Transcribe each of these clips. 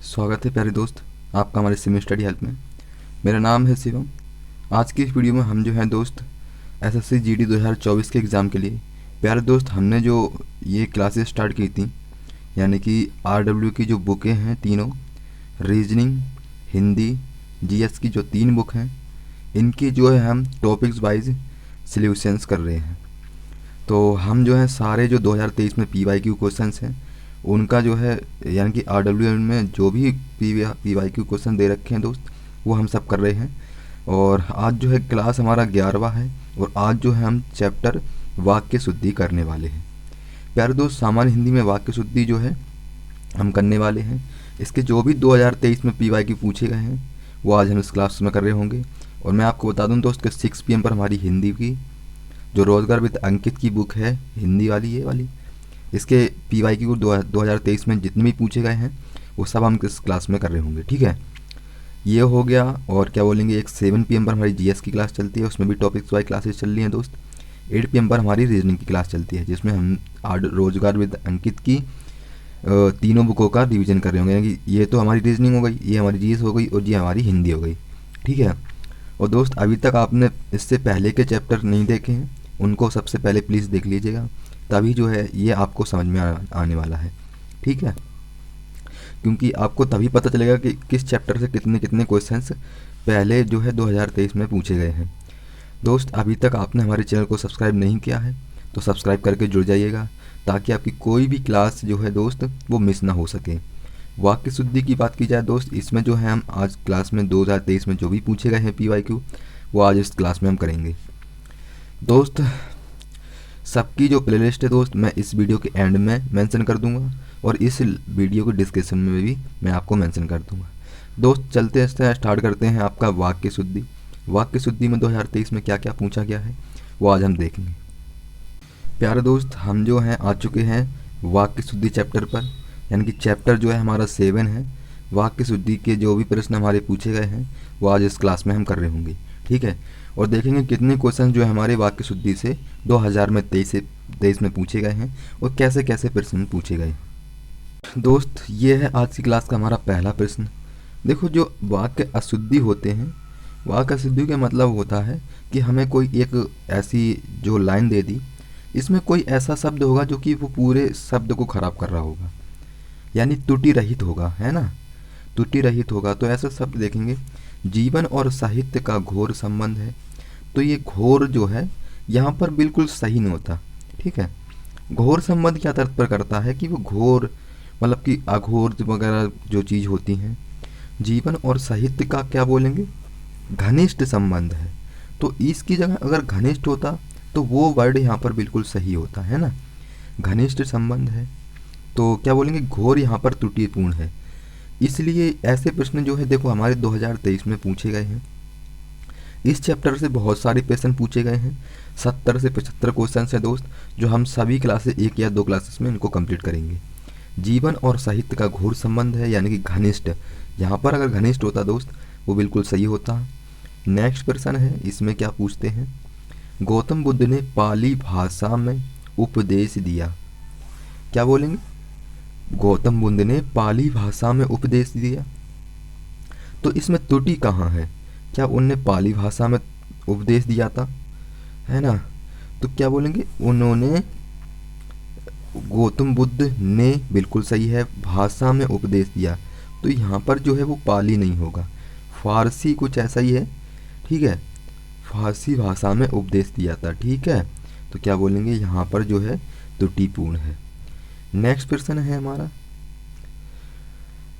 स्वागत है प्यारे दोस्त आपका हमारे सिम स्टडी हेल्प में। मेरा नाम है शिवम। आज की इस वीडियो में हम जो है दोस्त एसएससी जीडी 2024 के एग्ज़ाम के लिए प्यारे दोस्त हमने जो ये क्लासेस स्टार्ट की थी, यानी कि आरडब्ल्यू की जो बुकें हैं तीनों, रीजनिंग, हिंदी, जीएस की जो 3 बुक हैं, इनकी जो है हम टॉपिक्स वाइज सॉल्यूशंस कर रहे हैं। तो हम जो है सारे जो 2023 में पीवाईक्यू क्वेश्चंस हैं उनका जो है, यानी कि आरडब्ल्यू में जो भी पीवाईक्यू क्वेश्चन दे रखे हैं दोस्त, वो हम सब कर रहे हैं। और आज जो है क्लास हमारा 11वां है और आज जो है हम चैप्टर वाक्य शुद्धि करने वाले हैं। प्यारे दोस्त, सामान्य हिंदी में वाक्य शुद्धि जो है हम करने वाले हैं। इसके जो भी 2023 में पीवाईक्यू पूछे गए हैं वो आज हम इस क्लास में कर रहे होंगे। और मैं आपको बता दूं दोस्त कि 6 PM पर हमारी हिंदी की जो रोजगार विद अंकित की बुक है, हिंदी वाली, ये वाली, इसके पीवाईक्यू 2023 में जितने भी पूछे गए हैं वो सब हम इस क्लास में कर रहे होंगे। ठीक है, ये हो गया। और क्या बोलेंगे, एक 7 PM पर हमारी जीएस की क्लास चलती है, उसमें भी टॉपिक्स वाइज क्लासेस चल रही हैं दोस्त। 8 PM पर हमारी रीजनिंग की क्लास चलती है, जिसमें हम रोजगार विद अंकित की तीनों बुकों का रिवीजन कर रहे होंगे। यानी कि ये तो हमारी रीजनिंग हो गई, ये हमारी जीएस हो गई और ये हमारी हिंदी हो गई। ठीक है। और दोस्त, अभी तक आपने इससे पहले के चैप्टर नहीं देखे हैं, उनको सबसे पहले प्लीज़ देख लीजिएगा, तभी जो है ये आपको समझ में आने वाला है। ठीक है, क्योंकि आपको तभी पता चलेगा कि किस चैप्टर से कितने कितने क्वेश्चंस पहले जो है 2023 में पूछे गए हैं। दोस्त, अभी तक आपने हमारे चैनल को सब्सक्राइब नहीं किया है तो सब्सक्राइब करके जुड़ जाइएगा, ताकि आपकी कोई भी क्लास जो है दोस्त वो मिस ना हो सके। वाक्य शुद्धि की बात की जाए दोस्त, इसमें जो है हम आज क्लास में 2023 में जो भी पूछे गए हैं पीवाईक्यू, वो आज इस क्लास में हम करेंगे। दोस्त, सबकी जो प्लेलिस्ट है दोस्त मैं इस वीडियो के एंड में मेंशन कर दूंगा और इस वीडियो के डिस्क्रिप्शन में भी मैं आपको मेंशन कर दूंगा। दोस्त, चलते हैं, स्टार्ट करते हैं आपका वाक्य शुद्धि। वाक्य शुद्धि में 2023 में क्या क्या पूछा गया है वो आज हम देखेंगे। प्यारे दोस्त, हम जो हैं आ चुके हैं वाक्य शुद्धि चैप्टर पर, यानी कि चैप्टर जो है हमारा 7 है। वाक्य शुद्धि के जो भी प्रश्न हमारे पूछे गए हैं वो आज इस क्लास में हम कर रहे होंगे। ठीक है, और देखेंगे कितने क्वेश्चन जो है हमारे वाक्य शुद्धि से 2023 में पूछे गए हैं और कैसे कैसे प्रश्न पूछे गए। दोस्त, ये है आज की क्लास का हमारा पहला प्रश्न। देखो, जो वाक्य अशुद्धि होते हैं, वाक्य अशुद्धि का मतलब होता है कि हमें कोई एक ऐसी जो लाइन दे दी, इसमें कोई ऐसा शब्द होगा जो कि वो पूरे शब्द को खराब कर रहा होगा, यानी त्रुटि रहित होगा, है ना, त्रुटि रहित होगा। तो ऐसा शब्द देखेंगे, जीवन और साहित्य का घोर संबंध है, तो ये घोर जो है यहाँ पर बिल्कुल सही नहीं होता। ठीक है, घोर संबंध क्या तात्पर्य करता है कि वो घोर मतलब कि अघोर वगैरह जो चीज़ होती हैं। जीवन और साहित्य का क्या बोलेंगे, घनिष्ठ संबंध है, तो इसकी जगह अगर घनिष्ठ होता तो वो वर्ड यहाँ पर बिल्कुल सही होता है ना, घनिष्ठ संबंध है। तो क्या बोलेंगे, घोर यहाँ पर त्रुटिपूर्ण है। इसलिए ऐसे प्रश्न जो है देखो हमारे 2023 में पूछे गए हैं। इस चैप्टर से बहुत सारे प्रश्न पूछे गए हैं, 70 से 75 क्वेश्चन है दोस्त, जो हम सभी क्लासेस 1 या 2 क्लासेस में इनको कंप्लीट करेंगे। जीवन और साहित्य का घोर संबंध है, यानी कि घनिष्ठ, यहाँ पर अगर घनिष्ठ होता दोस्त वो बिल्कुल सही होता। नेक्स्ट प्रश्न है, इसमें क्या पूछते हैं, गौतम बुद्ध ने पाली भाषा में उपदेश दिया। क्या बोलेंगे, गौतम बुद्ध ने पाली भाषा में उपदेश दिया, तो इसमें त्रुटि कहाँ है, क्या उनने पाली भाषा में उपदेश दिया था, है ना, तो क्या बोलेंगे, उन्होंने, गौतम बुद्ध ने बिल्कुल सही है, भाषा में उपदेश दिया, तो यहाँ पर जो है वो पाली नहीं होगा, फारसी कुछ ऐसा ही है। ठीक है, फारसी भाषा में उपदेश दिया था। ठीक है, तो क्या बोलेंगे, यहाँ पर जो है त्रुटिपूर्ण है। नेक्स्ट प्रश्न है हमारा,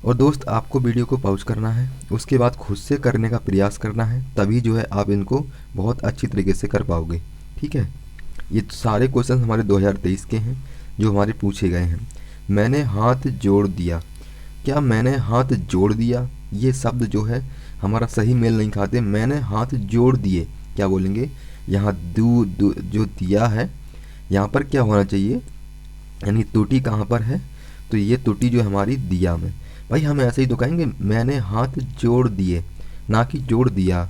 और दोस्त आपको वीडियो को पॉज करना है, उसके बाद खुद से करने का प्रयास करना है, तभी जो है आप इनको बहुत अच्छी तरीके से कर पाओगे। ठीक है, ये सारे क्वेश्चन हमारे 2023 के हैं जो हमारे पूछे गए हैं। मैंने हाथ जोड़ दिया, क्या मैंने हाथ जोड़ दिया, ये शब्द जो है हमारा सही मेल नहीं खाते। मैंने हाथ जोड़ दिए, क्या बोलेंगे, यहाँ जो दिया है यहाँ पर क्या होना चाहिए, यानी त्रुटि कहाँ पर है, तो ये त्रुटि जो हमारी दिया में, भाई हम ऐसे ही तो कहेंगे मैंने हाथ जोड़ दिए, ना कि जोड़ दिया,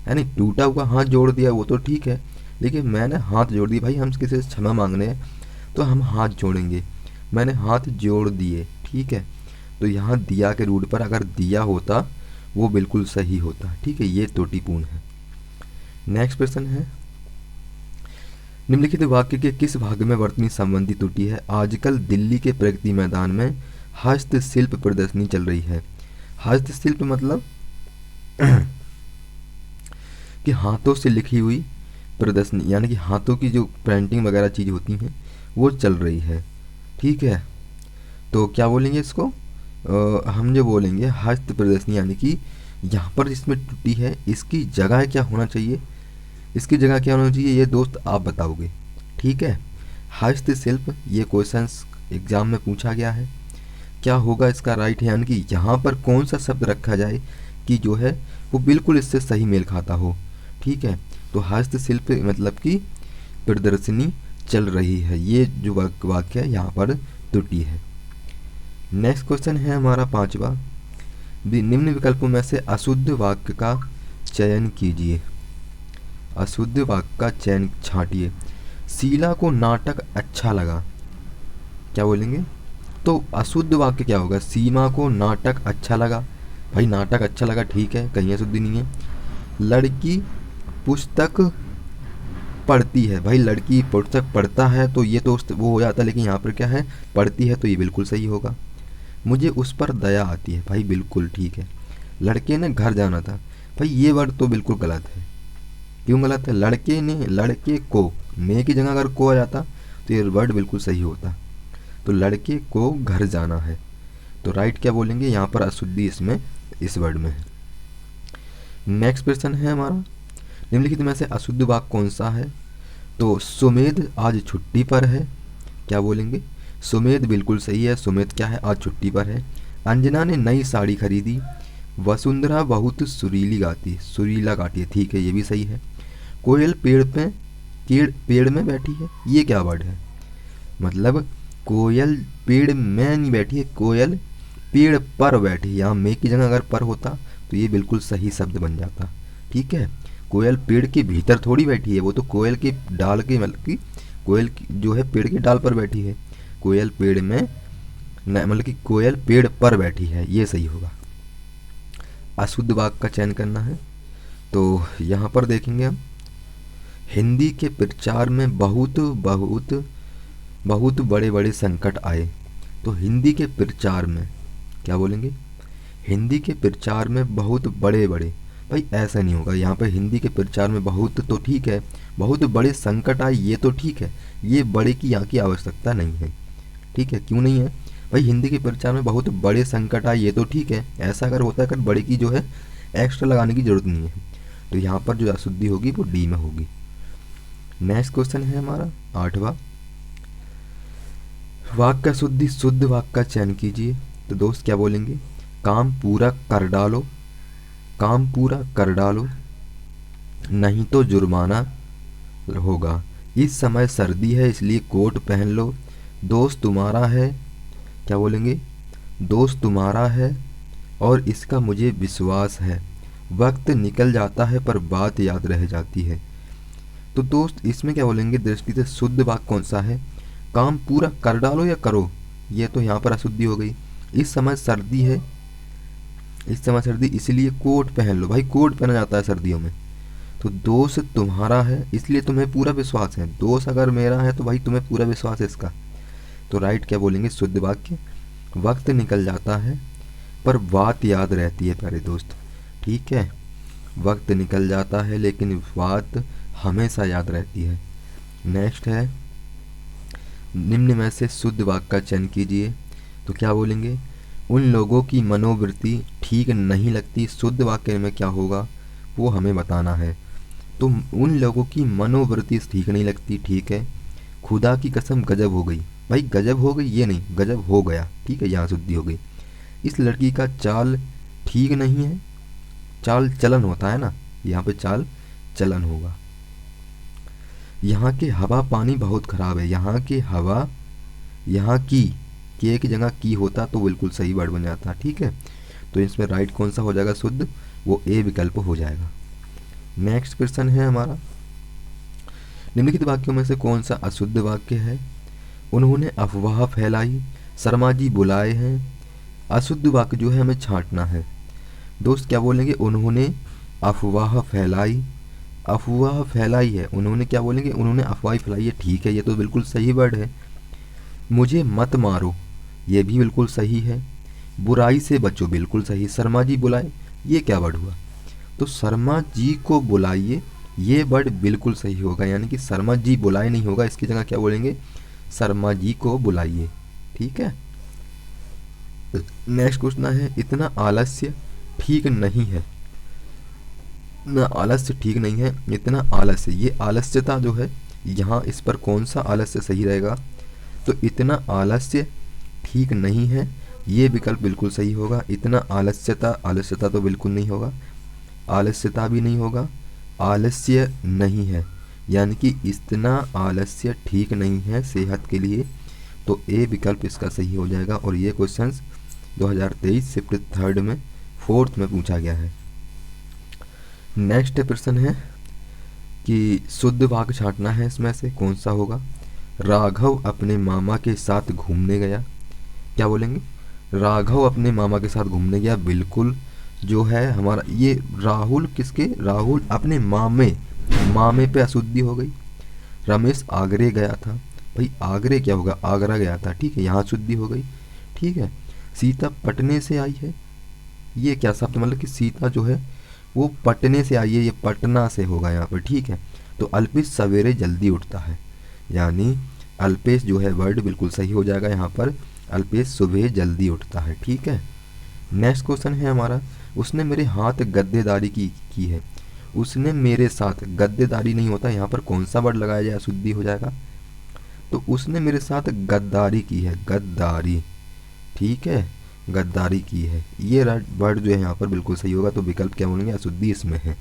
यानी टूटा हुआ हाथ जोड़ दिया वो तो ठीक है, लेकिन मैंने हाथ जोड़ दिया, भाई हम किसी से क्षमा मांगने हैं तो हम हाथ जोड़ेंगे, मैंने हाथ जोड़ दिए। ठीक है, तो यहाँ दिया के रूट पर अगर दिया होता वो बिल्कुल सही होता। ठीक है, ये त्रुटिपूर्ण है। नेक्स्ट प्रश्न है, निम्नलिखित वाक्य के किस भाग में वर्तनी संबंधी त्रुटि है? आजकल दिल्ली के प्रगति मैदान में हस्तशिल्प प्रदर्शनी चल रही है। हस्तशिल्प मतलब कि हाथों से लिखी हुई प्रदर्शनी, यानी कि हाथों की जो पेंटिंग वगैरह चीज़ होती हैं वो चल रही है। ठीक है, तो क्या बोलेंगे इसको? हम जो बोलेंगे हस्त प्रदर्शनी, यानी कि यहाँ पर जिसमें त्रुटि है इसकी जगह क्या होना चाहिए? इसकी जगह क्या होना चाहिए ये दोस्त आप बताओगे। ठीक है, हस्तशिल्प ये क्वेश्चंस एग्जाम में पूछा गया है। क्या होगा इसका राइट है, यानी कि यहाँ पर कौन सा शब्द रखा जाए कि जो है वो बिल्कुल इससे सही मेल खाता हो। ठीक है, तो हस्तशिल्प मतलब कि प्रदर्शनी चल रही है, ये जो वाक्य है यहाँ पर त्रुटि है। नेक्स्ट क्वेश्चन है हमारा 5वां, निम्न विकल्पों में से अशुद्ध वाक्य का चयन कीजिए। अशुद्ध वाक्य का चयन छांटिए। शीला को नाटक अच्छा लगा, क्या बोलेंगे? तो अशुद्ध वाक्य क्या होगा? सीमा को नाटक अच्छा लगा, भाई नाटक अच्छा लगा, ठीक है, कहीं अशुद्धि नहीं है। लड़की पुस्तक पढ़ती है, भाई लड़की पुस्तक पढ़ता है तो ये तो वो हो जाता है, लेकिन यहाँ पर क्या है? पढ़ती है, तो ये बिल्कुल सही होगा। मुझे उस पर दया आती है, भाई बिल्कुल ठीक है। लड़के ने घर जाना था, भाई ये वर्ड तो बिल्कुल गलत है। क्यों गलत है? लड़के ने, लड़के को, ने की जगह अगर को आ जाता तो ये वर्ड बिल्कुल सही होता। तो लड़के को घर जाना है, तो राइट क्या बोलेंगे? यहाँ पर अशुद्धि इसमें इस वर्ड में है। नेक्स्ट प्रश्न है हमारा, निम्नलिखित में से अशुद्ध वाक्य कौन सा है? तो सुमेध आज छुट्टी पर है, क्या बोलेंगे? सुमेध बिल्कुल सही है, सुमेध क्या है? आज छुट्टी पर है। अंजना ने नई साड़ी खरीदी। वसुंधरा बहुत सुरीला गाती है, ठीक है, ये भी सही है। कोयल पेड़ में बैठी है, ये क्या वर्ड है? मतलब कोयल पेड़ में नहीं बैठी है, कोयल पेड़ पर बैठी है। यहाँ में की जगह अगर पर होता तो ये बिल्कुल सही शब्द बन जाता। ठीक है, कोयल पेड़ के भीतर थोड़ी बैठी है, वो तो कोयल के डाल के, मतलब कि कोयल जो है पेड़ के डाल पर बैठी है। कोयल पेड़ में मतलब कि कोयल पेड़ पर बैठी है, ये सही होगा। अशुद्ध वाक्य का चयन करना है, तो यहाँ पर देखेंगे हम, हिंदी के प्रचार में बहुत बड़े बड़े संकट आए। तो हिंदी के प्रचार में क्या बोलेंगे? हिंदी के प्रचार में बहुत बड़े बड़े, भाई ऐसा नहीं होगा। यहाँ पे हिंदी के प्रचार में बहुत तो ठीक है, बहुत बड़े संकट आए ये तो ठीक है, ये बड़े की यहाँ की आवश्यकता नहीं है। ठीक है, क्यों नहीं है? भाई हिंदी के प्रचार में बहुत बड़े संकट आए ये तो ठीक है, ऐसा अगर होता है अगर बड़े की जो है एक्स्ट्रा लगाने की जरूरत नहीं है। तो यहाँ पर जो अशुद्धि होगी वो डी में होगी। नेक्स्ट क्वेश्चन है हमारा 8वां, वाक्य शुद्धि शुद्ध वाक्य का चयन कीजिए। तो दोस्त क्या बोलेंगे? काम पूरा कर डालो, काम पूरा कर डालो, नहीं तो जुर्माना होगा। इस समय सर्दी है इसलिए कोट पहन लो। दोस्त तुम्हारा है, क्या बोलेंगे? दोस्त तुम्हारा है और इसका मुझे विश्वास है। वक्त निकल जाता है पर बात याद रह जाती है। तो दोस्त इसमें क्या बोलेंगे? दृष्टि से शुद्ध वाक्य कौन सा है? काम पूरा कर डालो या करो, ये तो यहाँ पर अशुद्धि हो गई। इस समय सर्दी है, इस समय सर्दी इसलिए कोट पहन लो, भाई कोट पहना जाता है सर्दियों में। तो दोस्त तुम्हारा है इसलिए तुम्हें पूरा विश्वास है, दोस्त अगर मेरा है तो भाई तुम्हें पूरा विश्वास है इसका। तो राइट क्या बोलेंगे? शुद्ध वाक्य, वक्त निकल जाता है पर बात याद रहती है प्यारे दोस्त। ठीक है, वक्त निकल जाता है लेकिन बात हमेशा याद रहती है। नेक्स्ट है, निम्न में से शुद्ध वाक्य का चयन कीजिए। तो क्या बोलेंगे? उन लोगों की मनोवृत्ति ठीक नहीं लगती। शुद्ध वाक्य में क्या होगा वो हमें बताना है। तो उन लोगों की मनोवृत्ति ठीक नहीं लगती, ठीक है। खुदा की कसम गजब हो गई, भाई गजब हो गई ये नहीं, गजब हो गया, ठीक है, यहाँ शुद्धि हो गई। इस लड़की का चाल ठीक नहीं है, चाल चलन होता है ना, यहाँ पे चाल चलन होगा। यहाँ के हवा पानी बहुत खराब है, यहाँ के हवा, यहाँ की के जगह की होता तो बिल्कुल सही वर्ड बन जाता। ठीक है, तो इसमें राइट कौन सा हो जाएगा शुद्ध? वो ए विकल्प हो जाएगा। नेक्स्ट प्रश्न है हमारा, निम्नलिखित वाक्यों में से कौन सा अशुद्ध वाक्य है? उन्होंने अफवाह फैलाई, शर्मा जी बुलाए हैं, अशुद्ध वाक्य जो है हमें छांटना है। दोस्त क्या बोलेंगे, उन्होंने अफवाह फैलाई। अफवाह फैलाई है, उन्होंने क्या बोलेंगे, उन्होंने अफवाह फैलाई है। ठीक है, ये तो बिल्कुल सही वर्ड है। मुझे मत मारो, ये भी बिल्कुल सही है। बुराई से बचो, बिल्कुल सही। शर्मा जी बुलाए, ये क्या वर्ड हुआ, तो शर्मा जी को बुलाइए, ये वर्ड बिल्कुल सही होगा। यानी कि शर्मा जी बुलाए नहीं होगा, इसकी जगह क्या बोलेंगे, शर्मा जी को बुलाइए। ठीक है। नेक्स्ट क्वेश्चन है, इतना आलस्य ठीक नहीं है। इतना आलस्य ठीक नहीं है, इतना आलस्य, ये आलस्यता जो है यहाँ इस पर कौन सा आलस्य सही रहेगा, तो इतना आलस्य ठीक नहीं है, ये विकल्प बिल्कुल सही होगा। इतना आलस्यता, आलस्यता तो बिल्कुल नहीं होगा, आलस्यता भी नहीं होगा, आलस्य नहीं है, यानी कि इतना आलस्य ठीक नहीं है सेहत के लिए, तो ए विकल्प इसका सही हो जाएगा। और ये क्वेश्चन 2023 शिफ्ट 3 में 4th में पूछा गया है। नेक्स्ट प्रश्न है कि शुद्ध वाक्य छांटना है, इसमें से कौन सा होगा। राघव अपने मामा के साथ घूमने गया, क्या बोलेंगे, राघव अपने मामा के साथ घूमने गया, बिल्कुल जो है हमारा ये राहुल किसके, राहुल अपने मामे, मामे पे अशुद्धि हो गई। रमेश आगरे गया था, भाई आगरे क्या होगा, आगरा गया था। ठीक है, यहाँ शुद्धि हो गई। ठीक है। सीता पटने से आई है, ये क्या शब्द, मतलब कि सीता जो है वो पटने से आई है, ये पटना से होगा यहाँ पर। ठीक है। तो अल्पेश सवेरे जल्दी उठता है, यानी अल्पेश जो है वर्ड बिल्कुल सही हो जाएगा यहाँ पर, अल्पेश सुबह जल्दी उठता है। ठीक है। नेक्स्ट क्वेश्चन है हमारा, उसने मेरे हाथ गद्देदारी की है। उसने मेरे साथ, गद्देदारी नहीं होता, यहाँ पर कौन सा वर्ड लगाया जाए, अशुद्धि हो जाएगा। तो उसने मेरे साथ गद्दारी की है, गद्दारी। ठीक है, गद्दारी की है, ये वर्ड जो है यहाँ पर बिल्कुल सही होगा। तो विकल्प क्या बोलेंगे, अशुद्धि इसमें है।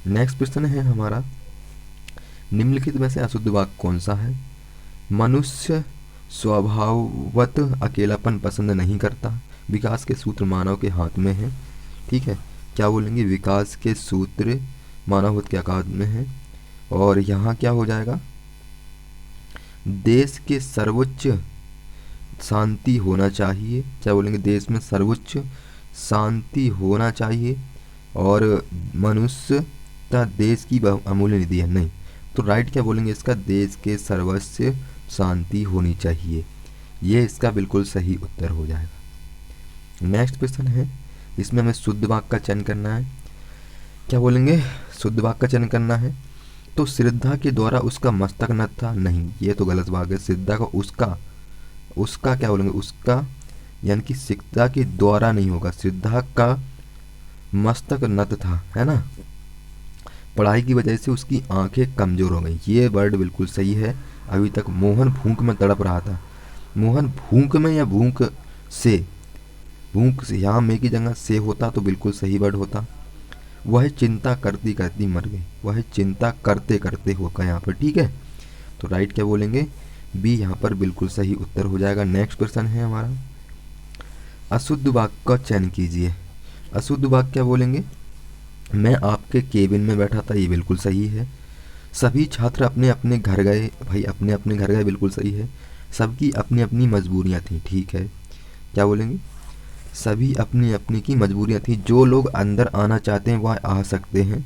नेक्स्ट प्रश्न है हमारा, निम्नलिखित में से अशुद्ध वाक्य कौन सा है। मनुष्य स्वभावत अकेलापन पसंद नहीं करता, विकास के सूत्र मानव के हाथ में है। ठीक है, क्या बोलेंगे, विकास के सूत्र मानव के हाथ में है। और यहाँ क्या हो जाएगा, देश के सर्वोच्च शांति होना चाहिए, क्या बोलेंगे, देश में सर्वोच्च शांति होना चाहिए। और मनुष्य का देश की अमूल्य निधि है, नहीं, तो राइट क्या बोलेंगे इसका, देश के सर्वस्व शांति होनी चाहिए, ये इसका बिल्कुल सही उत्तर हो जाएगा। नेक्स्ट प्रश्न है, इसमें हमें शुद्ध वाक्य का चयन करना है। क्या बोलेंगे, शुद्ध वाक्य का चयन करना है। तो श्रद्धा के द्वारा उसका मस्तक न था, नहीं, ये तो गलत वाक्य है। श्रद्धा का उसका क्या बोलेंगे, उसका, यानी कि श्रद्धा के द्वारा नहीं होगा, श्रद्धा का मस्तक नत था, है ना। पढ़ाई की वजह से उसकी आंखें कमजोर हो गई, ये वर्ड बिल्कुल सही है। अभी तक मोहन भूख में तड़प रहा था, मोहन भूख में या भूख से, भूख से, यहाँ में की जगह से होता तो बिल्कुल सही वर्ड होता। वह चिंता करती करती मर गई, वह चिंता करते करते होगा यहाँ पर। ठीक है, तो राइट क्या बोलेंगे, बी यहाँ पर बिल्कुल सही उत्तर हो जाएगा। नेक्स्ट प्रश्न है हमारा, अशुद्ध वाक्य का चयन कीजिए। अशुद्ध वाक्य क्या बोलेंगे, मैं आपके केबिन में बैठा था, ये बिल्कुल सही है। सभी छात्र अपने अपने घर गए, भाई अपने अपने घर गए, बिल्कुल सही है। सबकी अपनी अपनी मजबूरियां थी, ठीक है, क्या बोलेंगे, सभी अपनी अपनी की मजबूरियां थी, जो लोग अंदर आना चाहते हैं वह आ सकते हैं।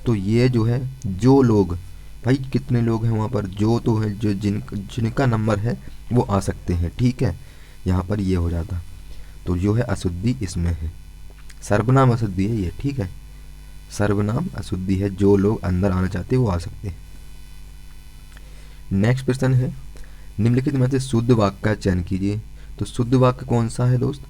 तो ये जो है, जो लोग, भाई कितने लोग हैं वहाँ पर, जो तो है, जो जिनका नंबर है वो आ सकते हैं। ठीक है, यहाँ पर ये हो जाता, तो जो है अशुद्धि इसमें है, सर्वनाम अशुद्धि है ये। ठीक है, सर्वनाम अशुद्धि है, जो लोग अंदर आना चाहते हैं वो आ सकते हैं। नेक्स्ट प्रश्न है, निम्नलिखित में से शुद्ध वाक्य का चयन कीजिए। तो शुद्ध वाक्य कौन सा है दोस्त,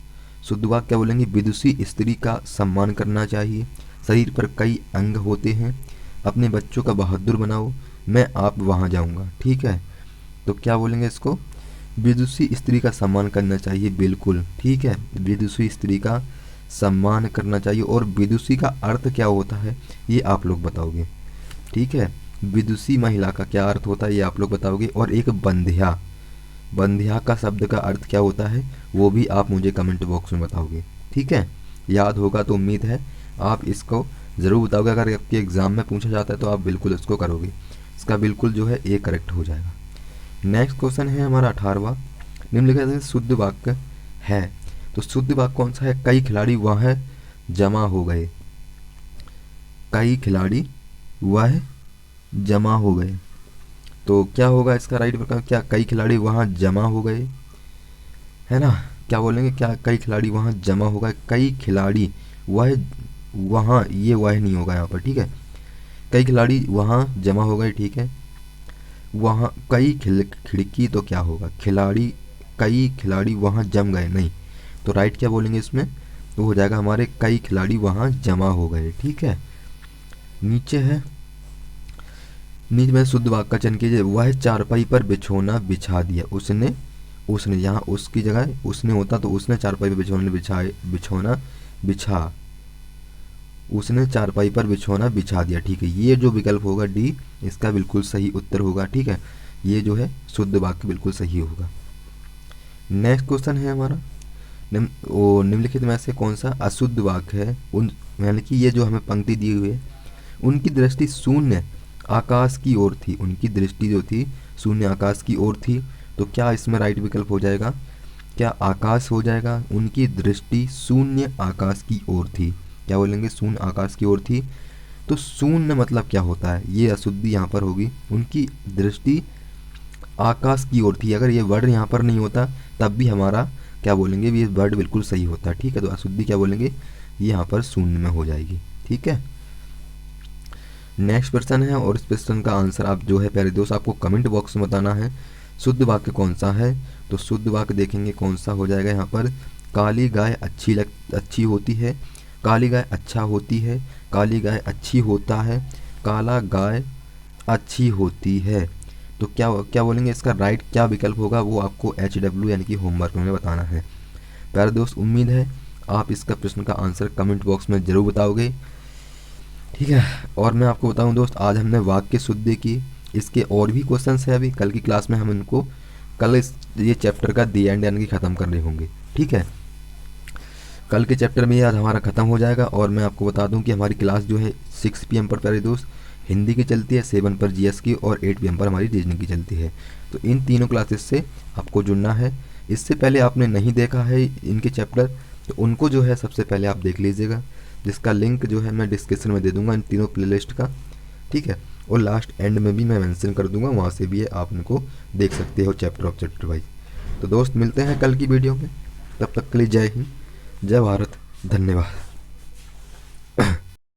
शुद्ध वाक्य क्या बोलेंगे, विदुषी स्त्री का सम्मान करना चाहिए, शरीर पर कई अंग होते हैं, अपने बच्चों का बहादुर बनाओ, मैं आप वहाँ जाऊँगा। ठीक है, तो क्या बोलेंगे इसको, विदुषी स्त्री का सम्मान करना चाहिए, बिल्कुल ठीक है, विदुषी स्त्री का सम्मान करना चाहिए। और विदुषी का अर्थ क्या होता है ये आप लोग बताओगे। ठीक है, विदुषी महिला का क्या अर्थ होता है ये आप लोग बताओगे। और एक बंध्या, बंध्या का शब्द का अर्थ क्या होता है वो भी आप मुझे कमेंट बॉक्स में बताओगे। ठीक है, याद होगा तो उम्मीद है आप इसको ज़रूर बताओगे। अगर आपके एग्ज़ाम में पूछा जाता है तो आप बिल्कुल इसको करोगे, इसका बिल्कुल जो है ए करेक्ट हो जाएगा। नेक्स्ट क्वेश्चन है हमारा 18वां, निम्नलिखित शुद्ध वाक्य है। तो शुद्ध वाक्य कौन सा है? कई खिलाड़ी वह जमा हो गए। कई खिलाड़ी वह जमा हो गए। तो क्या होगा इसका राइट विकल्प? क्या कई खिलाड़ी वहाँ जमा हो गए, है ना? क्या बोलेंगे? क्या कई खिलाड़ी वहाँ जमा हो गए? कई खिलाड़ी वह वहाँ, ये वह नहीं होगा यहाँ पर, ठीक है। कई खिलाड़ी वहाँ जमा हो गए, ठीक है। वहाँ कई खिड़की, तो क्या होगा? खिलाड़ी, कई खिलाड़ी वहाँ जम गए, नहीं। तो राइट क्या बोलेंगे इसमें? तो हो जाएगा हमारे कई खिलाड़ी वहाँ जमा हो गए, ठीक है। नीचे है, नीचे में शुद्ध वाक्य का चयन कीजिए। वह चारपाई पर बिछोना बिछा दिया। उसने, उसने यहाँ उसकी जगह उसने होता तो उसने चारपाई पर बिछोना बिछा, उसने चारपाई पर बिछोना बिछा दिया, ठीक है। ये जो विकल्प होगा डी, इसका बिल्कुल सही उत्तर होगा, ठीक है। ये जो है शुद्ध वाक्य बिल्कुल सही होगा। नेक्स्ट क्वेश्चन है हमारा, निम्नलिखित में से कौन सा अशुद्ध वाक्य है? उन, यानी कि ये जो हमें पंक्ति दी हुई है, उनकी दृष्टि शून्य आकाश की ओर थी। उनकी दृष्टि जो थी शून्य आकाश की ओर थी। तो क्या इसमें राइट विकल्प हो जाएगा? क्या आकाश हो जाएगा? उनकी दृष्टि शून्य आकाश की ओर थी। क्या बोलेंगे? शून्य आकाश की ओर थी। तो शून्य मतलब क्या होता है? ये अशुद्धि यहाँ पर होगी। उनकी दृष्टि आकाश की ओर थी, अगर ये वर्ड यहाँ पर नहीं होता तब भी हमारा क्या बोलेंगे? ये वर्ड बिल्कुल सही होता, ठीक है। तो अशुद्धि क्या बोलेंगे? ये यहाँ पर शून्य में हो जाएगी, ठीक है। नेक्स्ट प्रश्न है, और इस प्रश्न का आंसर आप जो है प्यारे दोस्त आपको कमेंट बॉक्स में बताना है। शुद्ध वाक्य कौन सा है? तो शुद्ध वाक्य देखेंगे कौन सा हो जाएगा यहाँ पर। काली गाय अच्छी होती है, काली गाय अच्छा होती है, काली गाय अच्छी होता है, काला गाय अच्छी होती है। तो क्या क्या बोलेंगे? इसका राइट क्या विकल्प होगा वो आपको HW यानी कि होमवर्क में बताना है। प्यारे दोस्त उम्मीद है आप इसका प्रश्न का आंसर कमेंट बॉक्स में ज़रूर बताओगे, ठीक है। और मैं आपको बताऊं दोस्त, आज हमने वाक्य शुद्धि की, इसके और भी क्वेश्चंस हैं। अभी कल की क्लास में हम इनको ये चैप्टर का दी एंड यानी कि ख़त्म कर रहे होंगे, ठीक है। कल के चैप्टर में ये आज हमारा ख़त्म हो जाएगा। और मैं आपको बता दूं कि हमारी क्लास जो है 6 PM पर प्यारे दोस्त हिंदी की चलती है, 7 पर GS की, और 8 PM पर हमारी रीजनिंग की चलती है। तो इन तीनों क्लासेस से आपको जुड़ना है। इससे पहले आपने नहीं देखा है इनके चैप्टर, तो उनको जो है सबसे पहले आप देख लीजिएगा, जिसका लिंक जो है मैं डिस्क्रिप्शन में दे दूंगा इन तीनों प्लेलिस्ट का, ठीक है। और लास्ट एंड में भी मैं मेंशन कर दूंगा, वहाँ से भी आप उनको देख सकते हो चैप्टर ऑफ चैप्टर वाइज। तो दोस्त मिलते हैं कल की वीडियो में, तब तक के लिए जय हिंद, जय भारत, धन्यवाद।